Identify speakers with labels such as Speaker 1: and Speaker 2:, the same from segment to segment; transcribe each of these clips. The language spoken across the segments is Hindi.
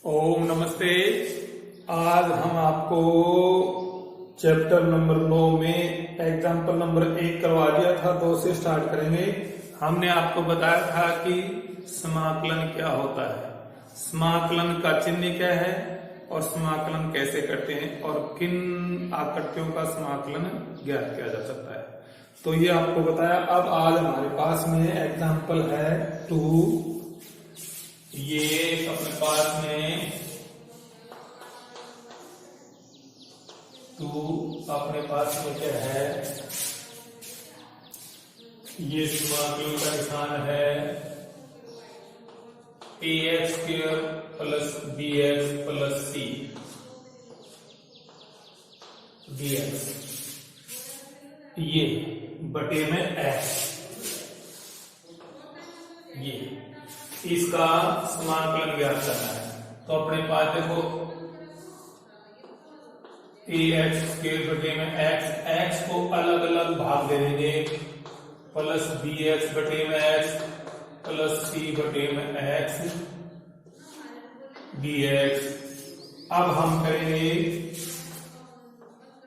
Speaker 1: ओम नमस्ते। आज हम आपको चैप्टर नंबर 9 में एग्जाम्पल नंबर 1 करवा दिया था, 2 से स्टार्ट करेंगे। हमने आपको बताया था कि समाकलन क्या होता है, समाकलन का चिन्ह क्या है और समाकलन कैसे करते हैं और किन आकृतियों का समाकलन ज्ञात किया जा सकता है। तो ये आपको बताया। अब आज हमारे पास में एग्जाम्पल है 2। ये अपने पास में 2 अपने पास में क्या है, ये समाकलन का निशान है ax² plus bx plus c dx, ये बटे में x, ये इसका समाकलन ज्ञात करना है। तो अपने पास देखो ax² बटे में x को अलग अलग भाग दे देंगे, प्लस bx बटे में x प्लस c बटे में x dx। अब हम करेंगे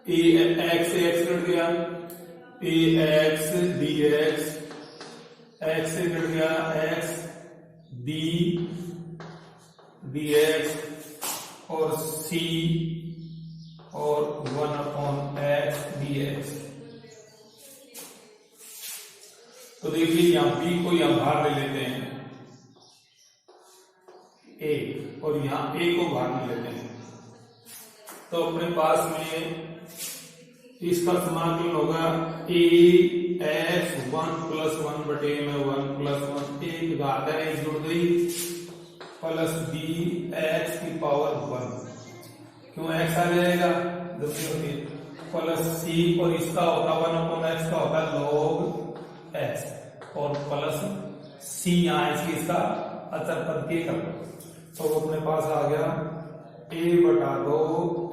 Speaker 1: x से x कट गया, ax dx, x से कट गया x d dx और c और 1/x dx। तो देखिए यहां b को यहां बाहर ले लेते हैं a, और यहां a को बाहर ले लेते हैं। तो अपने पास में इसका समाकलन होगा ax 1 प्लस 1 बटे में 1 प्लस 1, एक घात है एक जुड़ गई, प्लस bx की पावर 1, क्यों x आ जाएगा प्लस c, और इसका होगा 1/x का होगा log x, और प्लस c यहाँ इसका अचर पद के कर। तो अपने पास आ गया a/2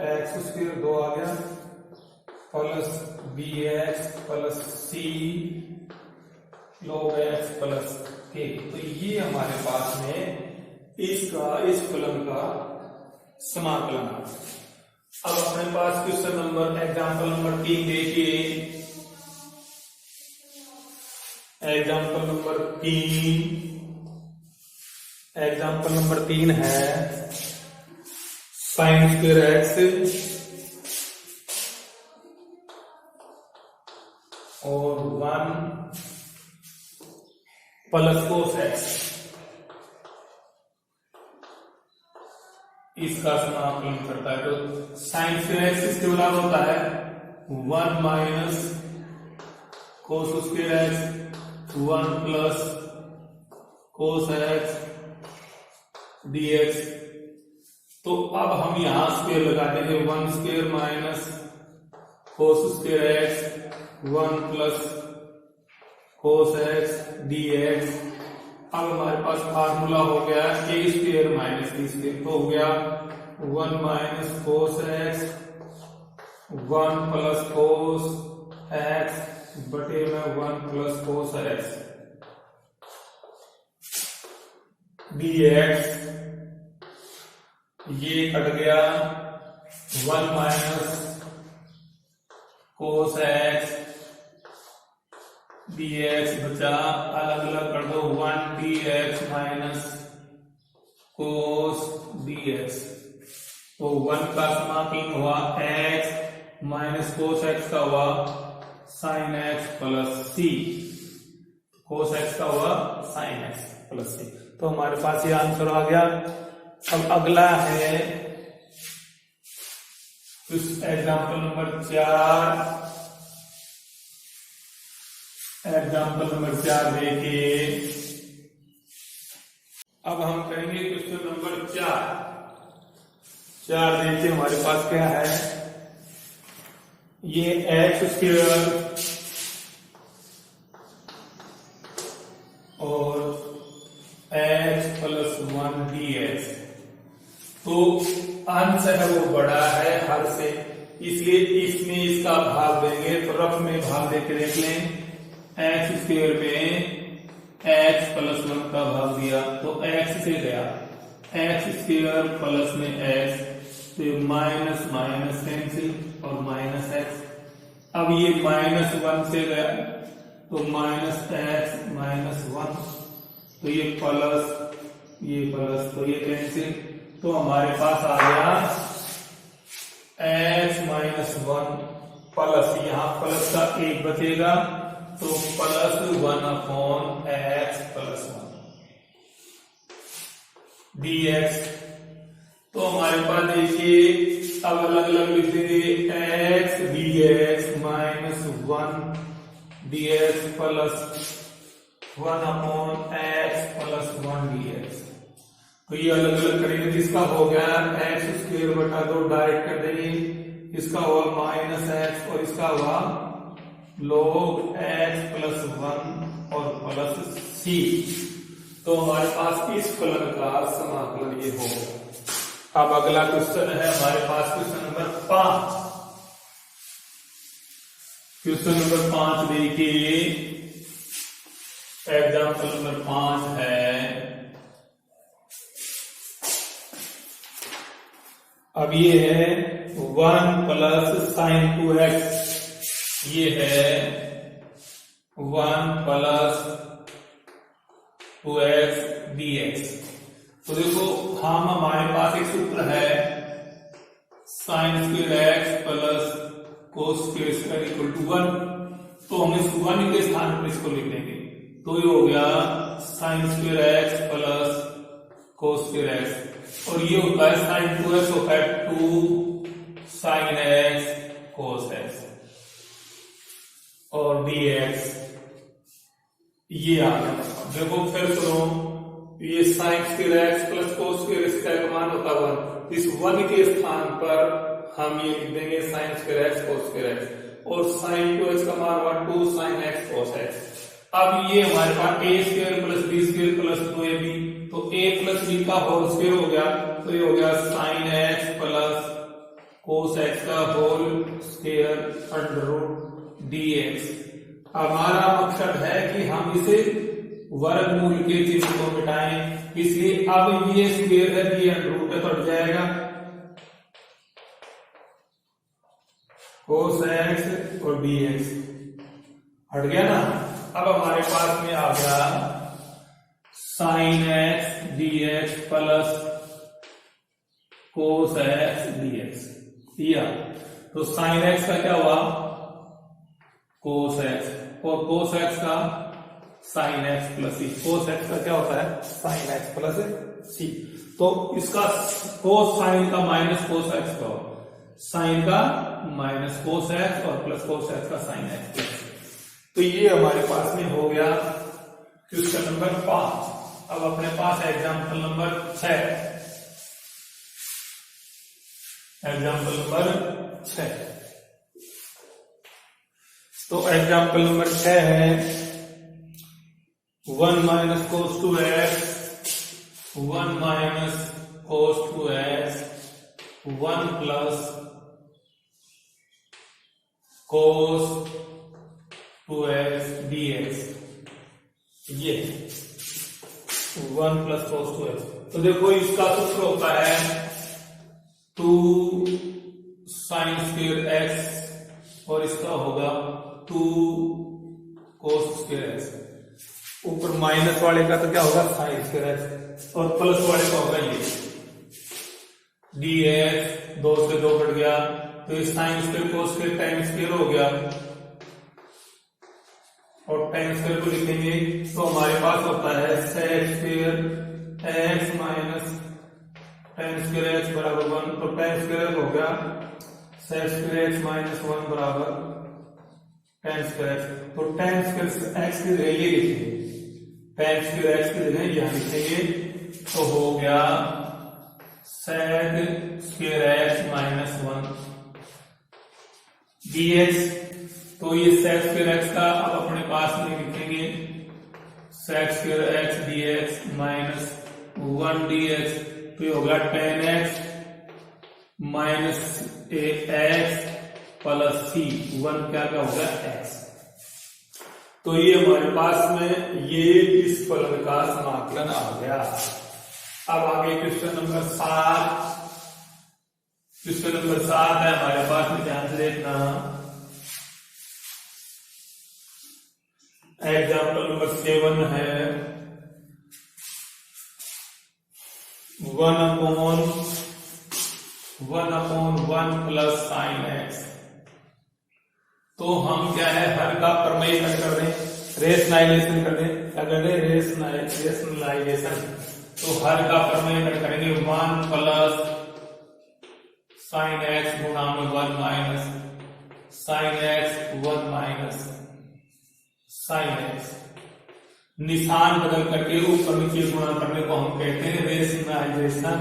Speaker 1: x² 2 आ गया plus bx plus c log x plus k। तो ये हमारे पास में इसका इस फलन का समाकलन है। अब अपने पास क्वेश्चन नंबर एग्जाम्पल नंबर 3 देखिए। एग्जाम्पल नंबर 3 है sin² x और 1 प्लस cos x, इसका समाकलन करता है। तो sin² x इसके बराबर होता है 1 minus cos² x, 1 plus cos x dx। तो अब हम यहां स्क्वायर लगा देंगे, 1² minus cos² x 1 plus cos x dx। अब हमारे पास फार्मूला हो गया a² माइनस b², तो हो गया 1 minus cos x 1 plus cos x बटे में 1 प्लस cos x dx। ये कट गया 1 माइनस cos x dx बचा, अलग अलग कर दो 1 dx माइनस cos dx। तो 1 का समाकलन हुआ x माइनस cos x का हुआ sin x plus c, cos x का हुआ sin x प्लस c। तो हमारे पास ये आंसर आ गया। अब अगला है एग्जाम्पल नंबर 4। एग्जाम्पल नंबर 4 देखिए। अब हम करेंगे क्वेश्चन नंबर 4 देखिए हमारे पास क्या है, ये x² और x प्लस 1 dx। तो अंश है वो बड़ा है हर से, इसलिए इसमें इसका भाग देंगे। तो रफ में भाग देके देख लें, x² में x प्लस 1 का भाग दिया तो x से गया एक्स स्क्वायर प्लस में एक्स, तो ये माइनस माइनस कैंसिल और माइनस एक्स। अब ये -1 से गया तो माइनस एक्स माइनस 1, तो ये प्लस तो ये कैंसिल, तो हमारे पास आ गया एक्स माइनस 1 प्लस, यहाँ प्लस का 1 बचेगा तो +1 अपॉन एक्स प्लस 1 dx। तो हमारे पास देखिए अब अलग अलग लिख देंगे, x dx minus 1 dx plus 1 upon x plus 1 dx। तो ये अलग अलग करेंगे, इसका हो गया एक्स स्क्वायर बटा 2, डायरेक्ट कर देंगे, इसका हुआ माइनस एक्स और इसका हुआ log x प्लस 1 और प्लस c। तो हमारे पास इस फलन का समाकलन ये होगा। अब अगला क्वेश्चन है हमारे पास क्वेश्चन नंबर 5। क्वेश्चन नंबर 5 देखिए, एग्जाम्पल नंबर 5 है। अब ये है 1 प्लस साइन 2x, ये है 1 प्लस 2x dx। तो देखो हम हमारे पास एक सूत्र है sine square x plus cos square equal to 1, तो हम इस 1 के स्थान पर इसको लिख देंगे, तो ये हो गया sign square x plus cos square x, और ये होता है साइन 2x होता है 2 साइन x कोस x और dx ये आ गया। देखो फिर सुनो, ये sign square x plus cos square इसका मान होता है 1, इस 1 के स्थान पर हम ये लिख देंगे sign square x cos square x, और साइन 2x का मान हुआ 2 साइन x कोस x। अब ये हमारे पास a स्क्वायर प्लस b स्क्वायर प्लस 2ab, तो a प्लस b का होल स्क्वायर हो गया, तो ये हो गया sine x plus cos x का whole square under root dx। हमारा मकसद है कि हम इसे वर्गमूल के चिन्ह को मिटाएं, इसलिए अब ये स्क्वायर है, ये अंडर रूट में कट जाएगा, कोस x और dx हट गया ना। अब हमारे पास में आ गया sine x dx plus cos x dx दिया, तो साइन x का क्या हुआ कोस x, और कोस x का साइन x प्लस c। कोस x का क्या होता है साइन x प्लस c, तो इसका कोस साइन का माइनस कोस x का, साइन का माइनस कोस x और प्लस कोस x का साइन x। तो ये हमारे पास में हो गया क्वेश्चन नंबर 5। अब अपने पास एग्जाम्पल नंबर 6, एग्जाम्पल नंबर 6। तो एग्जाम्पल नंबर 6 है 1 minus cos 2x, 1 minus cos 2x, 1 plus cos 2x dx, ये 1 प्लस कोस 2x। तो देखो इसका सूत्र होता है 2 साइन स्क्वायर x और इसका होगा 2 कोस स्क्वायर x। ऊपर माइनस वाले का तो क्या होगा साइन स्क्वायर x, और प्लस वाले का होगा ये dx, 2 से 2 कट गया, तो ये sine square cos square time square हो गया, और टाइम स्क्वायर को लिखेंगे तो हमारे पास होता है sec square x minus tan square x बराबर 1, तो टाइम स्क्वायर हो गया सेक स्क्वायर x माइनस 1 बराबर टाइम स्क्वायर x। तो टाइम स्क्वायर x की जगह ये लिखेंगे, टाइम स्क्वायर x की जगह यहां लिखेंगे, तो हो गया sec square x minus 1 dx। तो ये सेक स्क्वायर x का अब अपने पास में लिखेंगे sec square x dx minus 1 dx, तो ये होगा tan x minus x plus c, 1 क्या होगा x। तो ये हमारे पास में ये इस फलन का समाकलन आ गया। अब आगे क्वेश्चन नंबर 7। क्वेश्चन नंबर 7 है हमारे पास में, ध्यान से देखना। एग्जाम्पल नंबर 7 है 1/1 प्लस साइन एक्स। तो हम क्या है, हर का प्रमेय कर दें, रेशनलाइजेशन कर दें। क्या कर दें? रेशनलाइजेशन। तो हर का प्रमेय करेंगे 1 प्लस साइन एक्स गुणा में 1 minus sine x 1 minus sine x. निशान बदल करके ऊपर नीचे गुणा करने को हम कहते हैं रेशनलाइजेशन।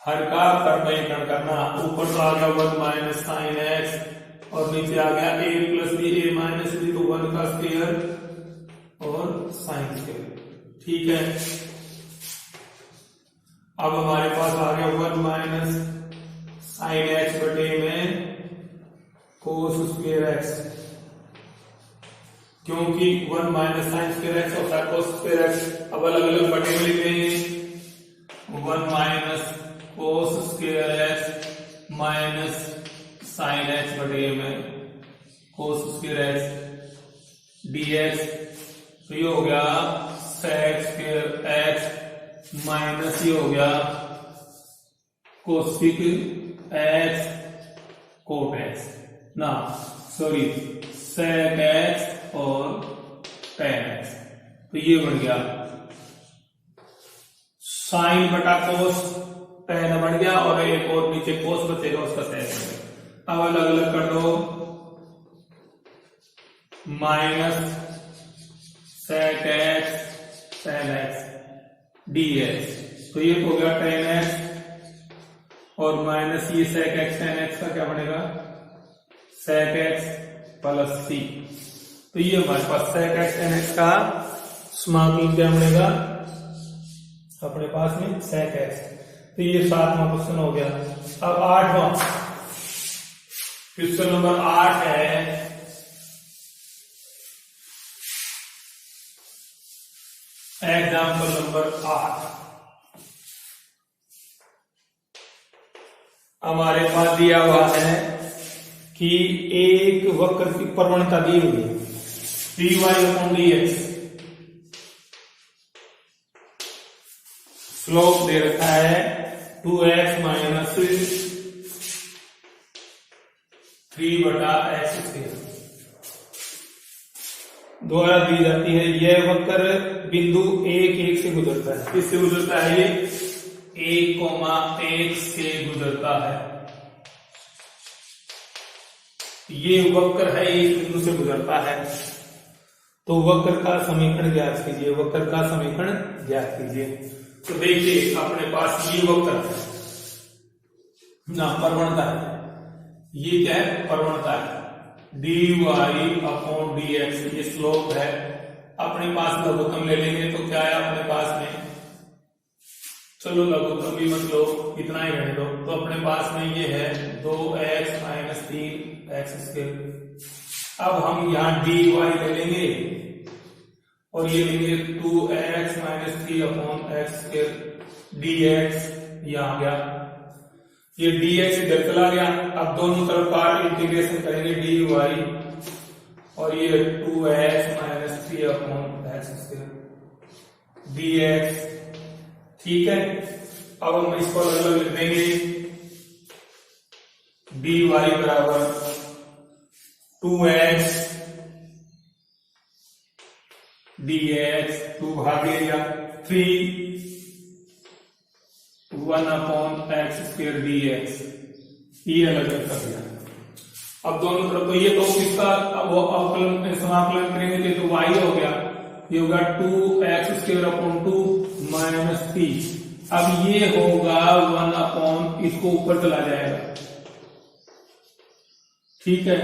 Speaker 1: हर का प्रमेयकरण करना। ऊपर तो आ गया 1 माइनस साइन एक्स और नीचे आ गया a plus b, a minus b, तो 1 का स्क्वायर और साइन स्क्वायर। ठीक है। अब हमारे पास आ गया 1 माइनस साइन एक्स बटे में कोस स्क्वायर एक्स, क्योंकि 1 माइनस साइन स्क्वायर एक्स और कोस स्क्वायर एक्स अब अलग अलग बटे में लिख देंगे। 1 minus cos square x minus sine x बटे में कोस स्क्वायर एक्स डीएक्स। तो ये हो गया सेक स्क्वायर एक्स माइनस ये हो गया कोसिक एक्स कोट एक्स ना, सॉरी सेक एक्स और टेन एक्स। तो ये बन गया साइन बटा कोस, टेन बन गया और एक और नीचे कोस बचेगा, उसका सेक बन गया। अब अलग अलग कर दो, minus sec x tan x dx. तो ये हो गया टेन एक्स और माइनस ये सेक एक्स टेन एक्स का क्या बनेगा? Sec x plus c. तो ये हमारे पास सेक एक्स टेन एक्स का समाकलन क्या बनेगा अपने पास में? Sec x. तो ये 7वां क्वेश्चन हो गया। अब 8वां क्वेश्चन नंबर 8 है एग्जाम्पल नंबर 8। हमारे पास दिया हुआ है कि एक वक्र की प्रवणता दी हुई है dy/dx, स्लोप दे रखा है 2x माइनस 3/x² द्वारा दी जाती है। यह वक्र बिंदु 1,1 से गुजरता है। किससे गुजरता है? ये 1,1 से गुजरता है। ये वक्र है, इस बिंदु से गुजरता है। तो वक्र का समीकरण ज्ञात कीजिए। वक्र का समीकरण ज्ञात कीजिए। तो देखिए अपने पास ये वक्र ना प्रवणता है, ये क्या है? प्रवणता है dy/dx, ये स्लोप है। अपने पास लघुत्तम ले लेंगे तो क्या है अपने पास में? चलो लघुत्तम भी मतलब इतना ही रहने दो। तो अपने पास में ये है 2x माइनस 3x²। अब हम यहाँ dy ले लेंगे और ये लेंगे 2x माइनस 3/x² dx। ये आ गया, ये dx इधर चला गया। अब दोनों तरफ पार्ट इंटीग्रेशन करेंगे dy और ये 2x माइनस 3/x² dx। ठीक है। अब हम इसको अलग अलग लिख देंगे। dy बराबर 2x dx, 2 भाग लिया 3 1/x² dx। ये अलग अलग कर दिया। अब दोनों तरफ तो ये तो इसका वो अवकलन समाकलन करेंगे तो y हो गया, ये होगा 2x² माइनस 3। अब ये होगा 1/, इसको ऊपर चला जाएगा। ठीक है।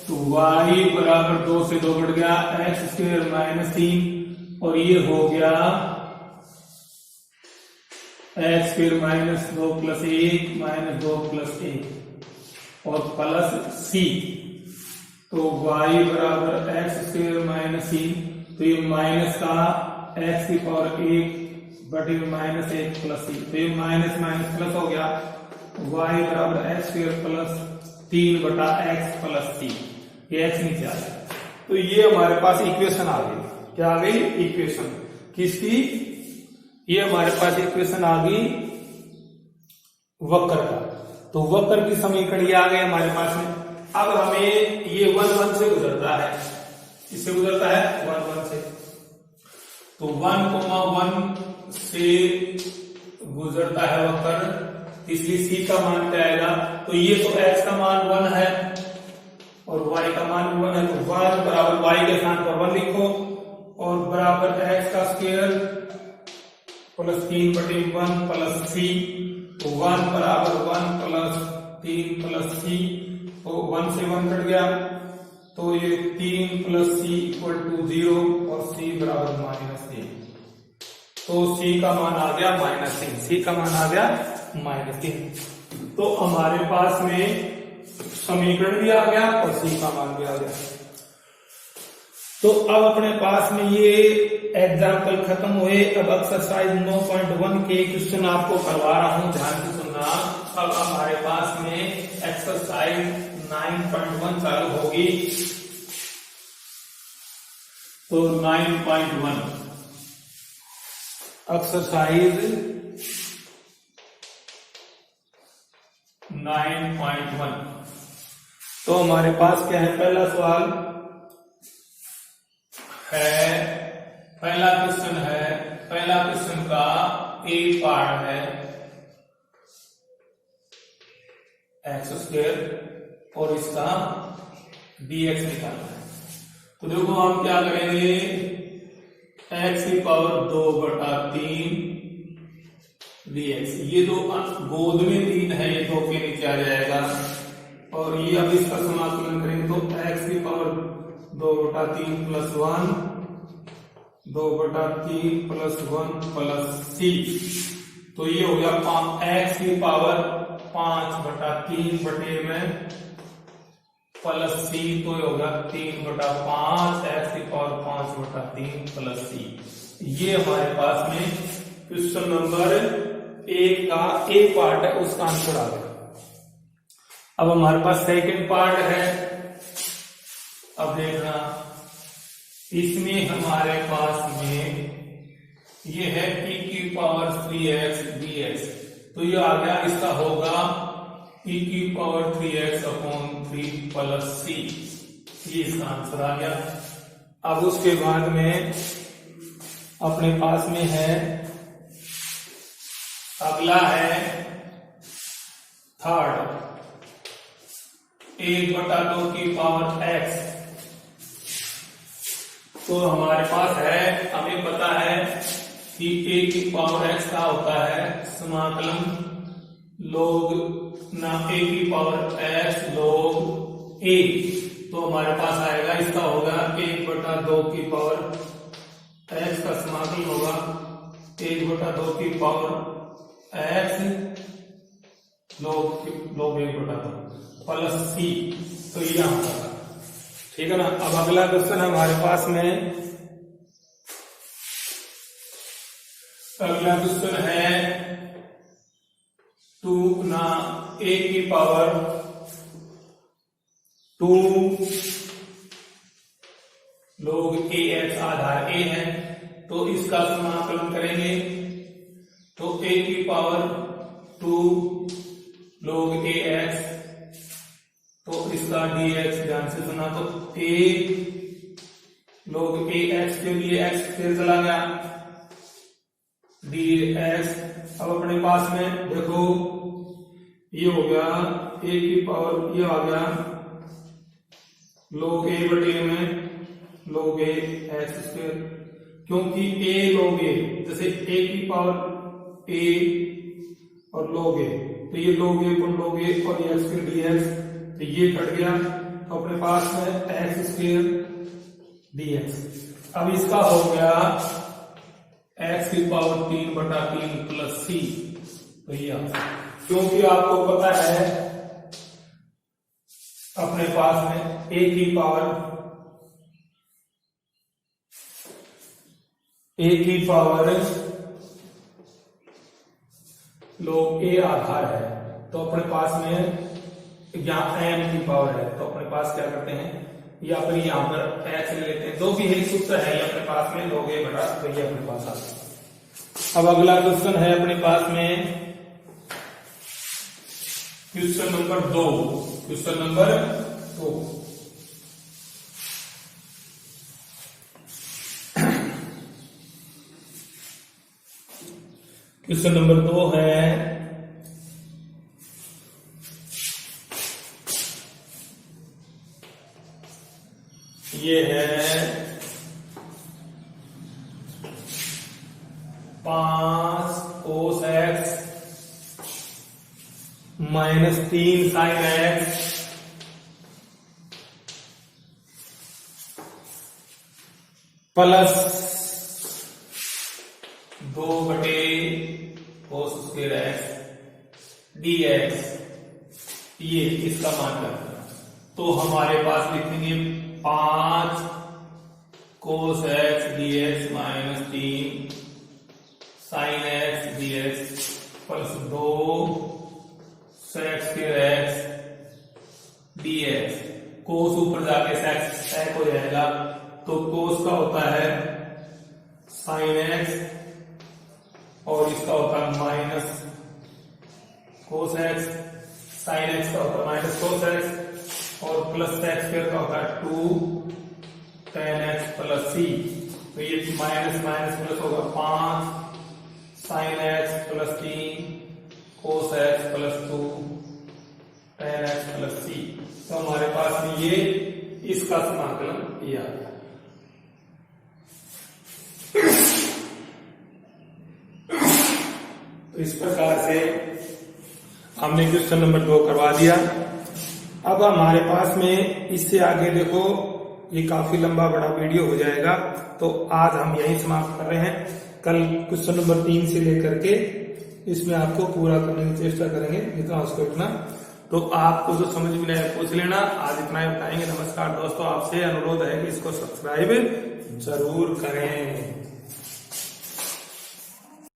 Speaker 1: तो y बराबर 2 से 2 बढ़ गया x² माइनस 3 और ये हो गया x² minus 2 plus 1 minus 2 plus 1 और प्लस c। तो y बराबर x² माइनस 3, तो ये माइनस का एक्स की पावर 1 बटे माइनस 1 प्लस सी, तो ये माइनस माइनस प्लस हो गया, वाई बराबर एक्स स्क्वायर प्लस 3 बटा एक्स प्लस सी, ये एक्स नीचे आ गया। तो ये हमारे पास इक्वेशन आ गई, क्या आ गई इक्वेशन किसकी, ये हमारे पास इक्वेशन आ गई वक्र का। तो वक्र की समीकरण ये आ गए हमारे पास में। अब हमें ये 1 1 से गुजरता है, इससे गुजरता है 1 1 से, तो 1,1 से गुजरता है वक्र, इसलिए सी का मान क्या आएगा, तो ये तो x का मान 1 है और y का मान 1 है, तो 1 बराबर y के स्थान पर 1 लिखो और बराबर x का स्क्वायर प्लस 3 बटे 1 प्लस सी, तो 1 बराबर 1 प्लस 3 प्लस सी, तो 1 से 1 कट गया, तो ये 3 प्लस सी इक्वल टू 0 और सी बराबर -3, तो सी का मान आ गया -3, सी का मान आ गया -3। तो हमारे पास में समीकरण भी आ गया और सी का मान भी आ गया। तो अब अपने पास में ये एग्जाम्पल खत्म हुए। अब एक्सरसाइज 9.1 के क्वेश्चन आपको करवा रहा हूं, ध्यान से सुनना। अब हमारे पास में एक्सरसाइज 9.1 चालू होगी। तो 9.1 एक्सरसाइज 9.1, तो हमारे पास क्या है, पहला सवाल है, पहला क्वेश्चन का ए पार्ट है एक्स स्क्वायर और इसका dx निकालना है। तो देखो हम क्या करेंगे, x की पावर 2/3 dx, ये जो गोद में 3 है ये 2 के नीचे आ जाएगा और ये अब इसका समाकलन करेंगे तो x की power 2/3 plus 1, 2/3 plus 1 plus c, तो ये हो गया x की पावर 5/3 बटे में प्लस सी, तो ये होगा 3/5 x की पावर 5/3 प्लस सी। ये हमारे पास में क्वेश्चन नंबर 1 का ए पार्ट है, उसका आंसर आ गया। अब हमारे पास सेकंड पार्ट है। अब देखना, इसमें हमारे पास में ये है e की पावर 3x dx, तो ये आ गया, इसका होगा e की पावर 3x अपॉन 3 प्लस सी, ये इसका आंसर आ गया। अब उसके बाद में अपने पास में है, अगला है थर्ड, 1/2 की पावर x, तो हमारे पास है, हमें पता है कि a की पावर x का होता है समाकलन log ना a की पावर x log a, तो हमारे पास आएगा, इसका होगा 1/2 की पावर x का समाकलन होगा 1/2 की power x log 1/2 plus c, तो ये होगा, ठीक है ना। अब अगला क्वेश्चन हमारे पास में, अगला क्वेश्चन है 2 ना a की power 2 log ax, Aadhaar a है, तो इसका समाकलन करेंगे, तो a की पावर 2 log ax, तो इसका dx, ध्यान से सुना, तो a log ax के लिए x फिर चला गया dx। अब अपने पास में देखो ये हो गया a की पावर, ये आ गया log a बटे में log a x स्क्वायर, क्योंकि a log a, जैसे a की पावर a और log a, तो ये log a पर log a और ये x फिर dx, तो ये कट गया, तो अपने पास में एक्स स्क्वायर dx। अब इसका हो गया x की पावर 3/3 प्लस सी, तो ये क्योंकि आपको पता है अपने पास में a की पावर a की पावर log a आधार है, तो अपने पास में यहाँ m की पावर है, तो अपने पास क्या करते हैं या फिर यहाँ पर h ले लेते हैं, जो भी है सूत्र है अपने पास में log a बटा, तो ये अपने पास आता है। अब अगला क्वेश्चन है अपने पास में question number 2। Question number 2, question number 2 है ये है 5 cos x minus 3 sin x plus 2 बटे cos स्क्वायर x dx, ये इसका मान करना है। तो हमारे पास लिखेंगे 5 cos x dx minus 3 sin x dx plus 2 sec square x dx। cos ऊपर जाके sec हो जाएगा, तो cos का होता है sin x और इसका होता है minus cos x, sin x का होता है माइनस cos x और प्लस sec स्क्वायर का होता है 2 tan x प्लस c। तो ये माइनस माइनस प्लस होगा 5 sin x plus 3 cos x plus 2 tan x plus c। तो हमारे पास में ये इसका समाकलन ये आ गया। तो इस प्रकार से हमने क्वेश्चन नंबर 2 करवा दिया। अब हमारे पास में इससे आगे देखो, ये काफी लंबा बड़ा वीडियो हो जाएगा, तो आज हम यही समाप्त कर रहे हैं। कल क्वेश्चन नंबर 3 से लेकर के इसमें आपको पूरा करने की चेष्टा करेंगे जितना उसको इतना। तो आपको जो समझ में नहीं पूछ लेना, आज इतना ही बताएंगे। नमस्कार दोस्तों, आपसे अनुरोध है कि इसको सब्सक्राइब जरूर करें।